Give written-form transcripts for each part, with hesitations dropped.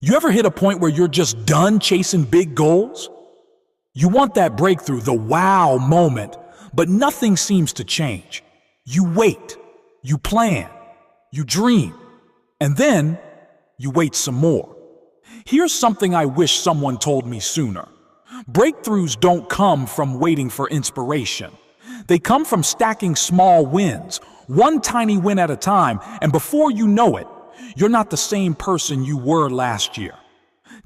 You ever hit a point where you're just done chasing big goals? You want that breakthrough, the wow moment, but nothing seems to change. You wait, you plan, you dream, and then you wait some more. Here's something I wish someone told me sooner. Breakthroughs don't come from waiting for inspiration. They come from stacking small wins, one tiny win at a time, and before you know it, you're not the same person you were last year.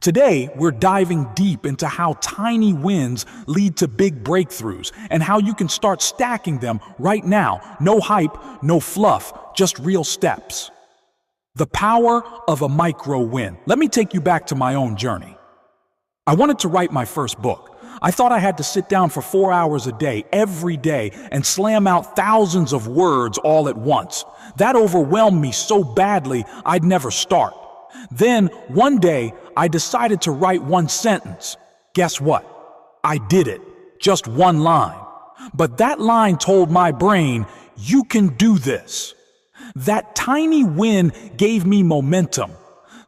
Today, we're diving deep into how tiny wins lead to big breakthroughs and how you can start stacking them right now. No hype, no fluff, just real steps. The power of a micro win. Let me take you back to my own journey. I wanted to write my first book. I thought I had to sit down for 4 hours a day, every day, and slam out thousands of words all at once. That overwhelmed me so badly, I'd never start. Then, one day, I decided to write one sentence. Guess what? I did it. Just one line. But that line told my brain, you can do this. That tiny win gave me momentum.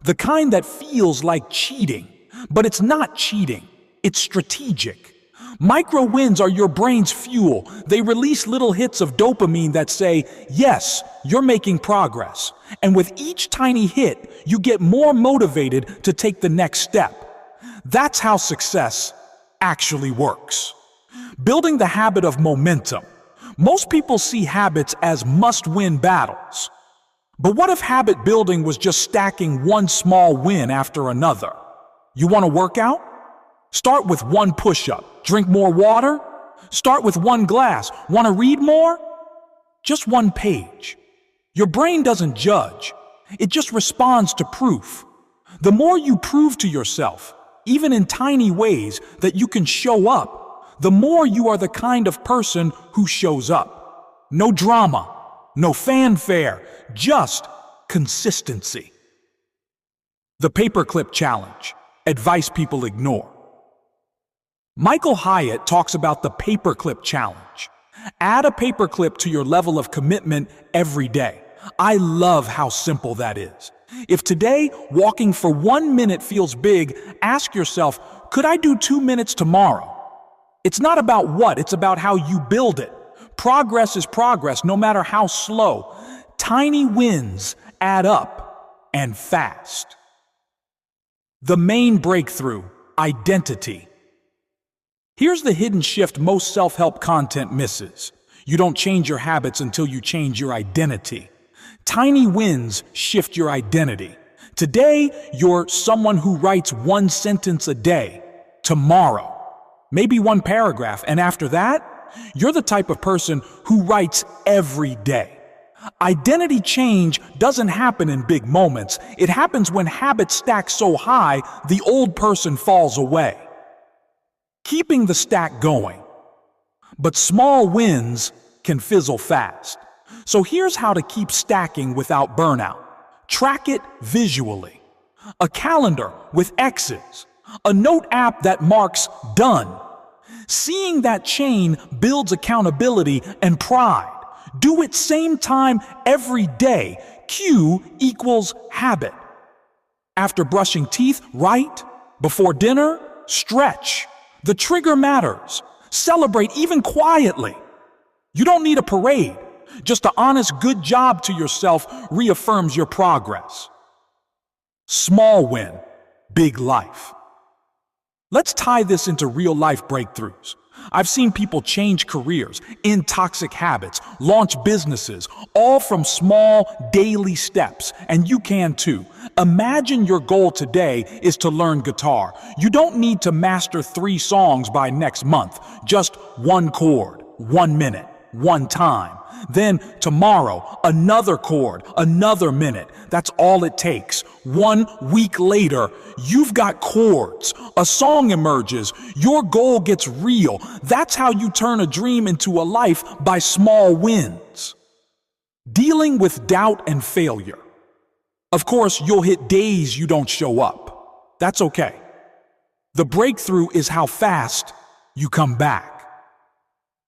The kind that feels like cheating. But it's not cheating. It's strategic. Micro wins are your brain's fuel. They release little hits of dopamine that say, yes, you're making progress. And with each tiny hit, you get more motivated to take the next step. That's how success actually works. Building the habit of momentum. Most people see habits as must-win battles. But what if habit building was just stacking one small win after another? You want to work out? Start with one push-up. Drink more water? Start with one glass. Want to read more? Just one page. Your brain doesn't judge. It just responds to proof. The more you prove to yourself, even in tiny ways, that you can show up, the more you are the kind of person who shows up. No drama, no fanfare, just consistency. The paperclip challenge. Advice people ignore. Michael Hyatt talks about the paperclip challenge. Add a paperclip to your level of commitment every day. I love how simple that is. If today walking for 1 minute feels big, ask yourself, could I do 2 minutes tomorrow? It's not about what, it's about how you build it. Progress is progress, no matter how slow. Tiny wins add up, and fast. The main breakthrough, identity. Here's the hidden shift most self-help content misses. You don't change your habits until you change your identity. Tiny wins shift your identity. Today, you're someone who writes one sentence a day. Tomorrow, maybe one paragraph, and after that, you're the type of person who writes every day. Identity change doesn't happen in big moments. It happens when habits stack so high, the old person falls away. Keeping the stack going. But small wins can fizzle fast. So here's how to keep stacking without burnout. Track it visually. A calendar with X's. A note app that marks done. Seeing that chain builds accountability and pride. Do it same time every day. Q equals habit. After brushing teeth, write. Before dinner, stretch. The trigger matters. Celebrate even quietly. You don't need a parade. Just an honest good job to yourself reaffirms your progress. Small win, big life. Let's tie this into real-life breakthroughs. I've seen people change careers, end toxic habits, launch businesses, all from small daily steps, and you can too. Imagine your goal today is to learn guitar. You don't need to master 3 songs by next month, just one chord, 1 minute, one time. Then tomorrow, another chord, another minute. That's all it takes. 1 week later, you've got chords. A song emerges. Your goal gets real. That's how you turn a dream into a life, by small wins. Dealing with doubt and failure. Of course, you'll hit days you don't show up. That's okay. The breakthrough is how fast you come back.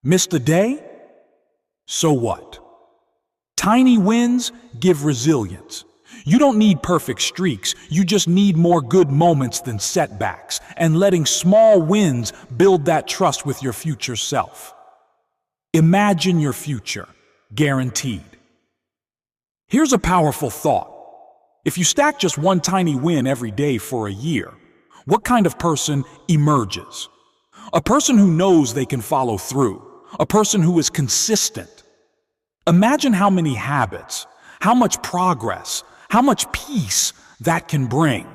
Missed a day? So what? Tiny wins give resilience. You don't need perfect streaks, you just need more good moments than setbacks, and letting small wins build that trust with your future self. Imagine your future, guaranteed. Here's a powerful thought. If you stack just one tiny win every day for a year, what kind of person emerges? A person who knows they can follow through, a person who is consistent. Imagine how many habits, how much progress, how much peace that can bring.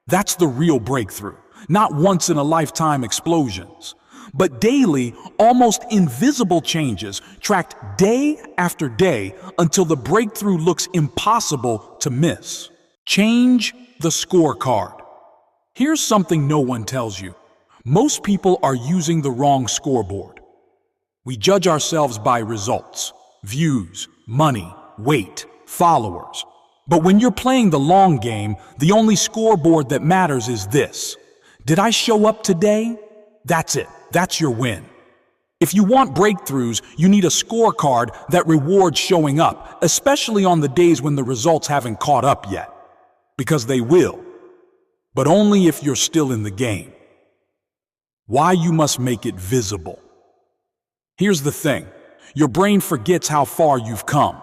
That's the real breakthrough, not once-in-a-lifetime explosions, but daily, almost invisible changes tracked day after day until the breakthrough looks impossible to miss. Change the scorecard. Here's something no one tells you. Most people are using the wrong scoreboard. We judge ourselves by results, views, money, weight, followers. But when you're playing the long game, the only scoreboard that matters is this. Did I show up today? That's it. That's your win. If you want breakthroughs, you need a scorecard that rewards showing up, especially on the days when the results haven't caught up yet. Because they will. But only if you're still in the game. Why you must make it visible. Here's the thing. Your brain forgets how far you've come.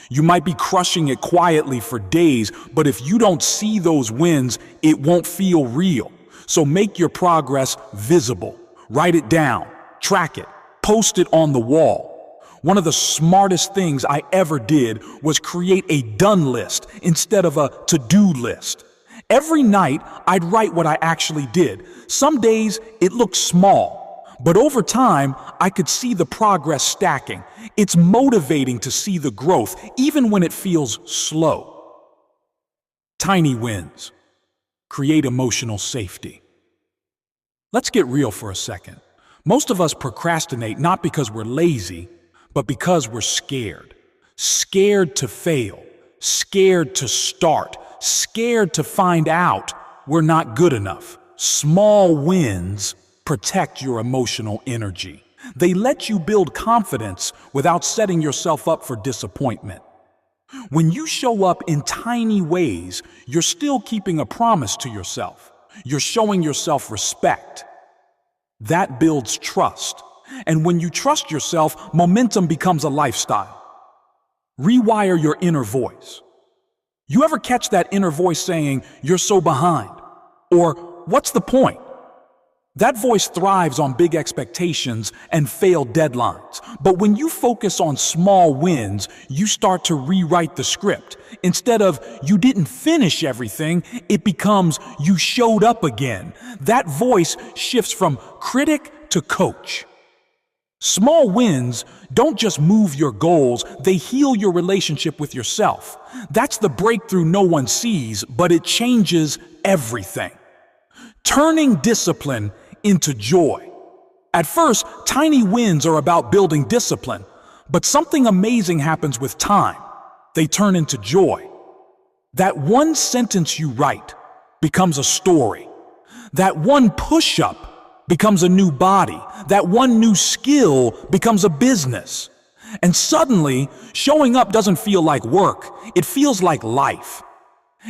You might be crushing it quietly for days, but if you don't see those wins, it won't feel real. So make your progress visible. Write it down, track it, post it on the wall. One of the smartest things I ever did was create a done list instead of a to-do list. Every night, I'd write what I actually did. Some days, it looked small, but over time, I could see the progress stacking. It's motivating to see the growth, even when it feels slow. Tiny wins. Create emotional safety. Let's get real for a second. Most of us procrastinate not because we're lazy, but because we're scared. Scared to fail, scared to start, scared to find out we're not good enough. Small wins protect your emotional energy. They let you build confidence without setting yourself up for disappointment. When you show up in tiny ways, you're still keeping a promise to yourself. You're showing yourself respect. That builds trust. And when you trust yourself, momentum becomes a lifestyle. Rewire your inner voice. You ever catch that inner voice saying, "You're so behind," or "What's the point?" That voice thrives on big expectations and failed deadlines. But when you focus on small wins, you start to rewrite the script. Instead of "you didn't finish everything," it becomes "you showed up again." That voice shifts from critic to coach. Small wins don't just move your goals, they heal your relationship with yourself. That's the breakthrough no one sees, but it changes everything. Turning discipline into joy. At first, tiny wins are about building discipline, but something amazing happens with time. They turn into joy. That one sentence you write becomes a story. That one push-up becomes a new body. That one new skill becomes a business. And suddenly, showing up doesn't feel like work. It feels like life.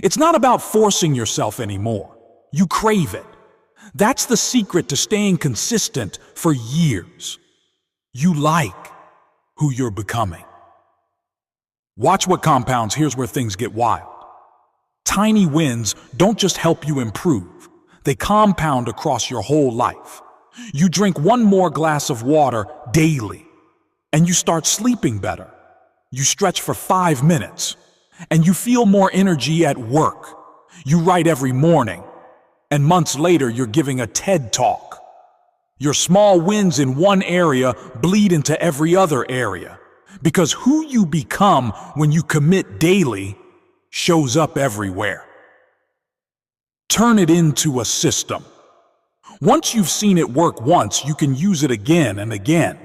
It's not about forcing yourself anymore. You crave it. That's the secret to staying consistent for years. You like who you're becoming. Watch what compounds. Here's where things get wild. Tiny wins don't just help you improve. They compound across your whole life. You drink one more glass of water daily, and you start sleeping better. You stretch for 5 minutes, and you feel more energy at work. You write every morning, and months later you're giving a TED Talk. Your small wins in one area bleed into every other area, because who you become when you commit daily shows up everywhere. Turn it into a system. Once you've seen it work once, you can use it again and again.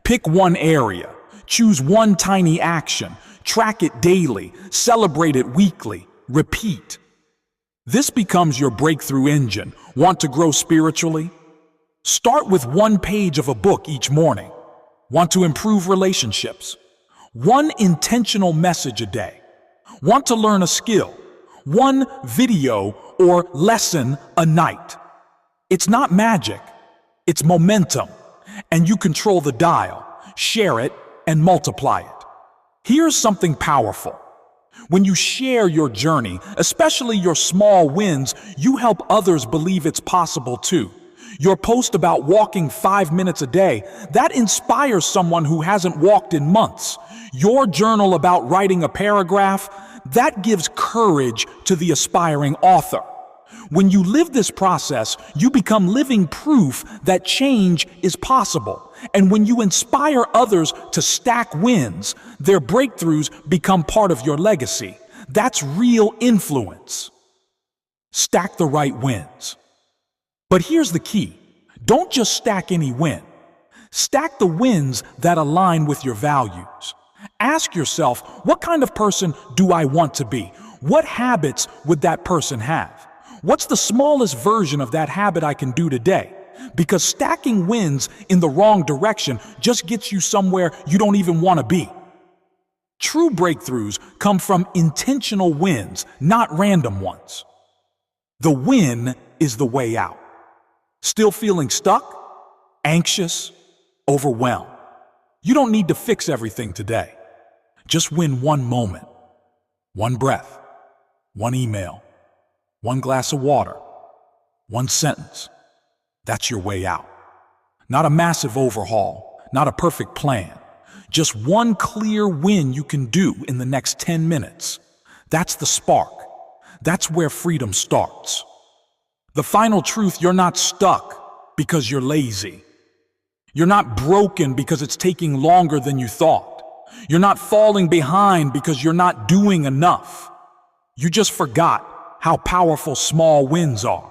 Pick one area, choose one tiny action, track it daily, celebrate it weekly, repeat. This becomes your breakthrough engine. Want to grow spiritually? Start with one page of a book each morning. Want to improve relationships? One intentional message a day. Want to learn a skill? One video or lesson a night. It's not magic, it's momentum, and you control the dial, share it, and multiply it. Here's something powerful. When you share your journey, especially your small wins, you help others believe it's possible too. Your post about walking 5 minutes a day, that inspires someone who hasn't walked in months. Your journal about writing a paragraph, that gives courage to the aspiring author. When you live this process, you become living proof that change is possible. And when you inspire others to stack wins, their breakthroughs become part of your legacy. That's real influence. Stack the right wins. But here's the key. Don't just stack any win. Stack the wins that align with your values. Ask yourself, what kind of person do I want to be? What habits would that person have? What's the smallest version of that habit I can do today? Because stacking wins in the wrong direction just gets you somewhere you don't even want to be. True breakthroughs come from intentional wins, not random ones. The win is the way out. Still feeling stuck? Anxious? Overwhelmed? You don't need to fix everything today. Just win one moment, one breath, one email, one glass of water, one sentence. That's your way out. Not a massive overhaul, not a perfect plan. Just one clear win you can do in the next 10 minutes. That's the spark. That's where freedom starts. The final truth, you're not stuck because you're lazy. You're not broken because it's taking longer than you thought. You're not falling behind because you're not doing enough. You just forgot how powerful small wins are.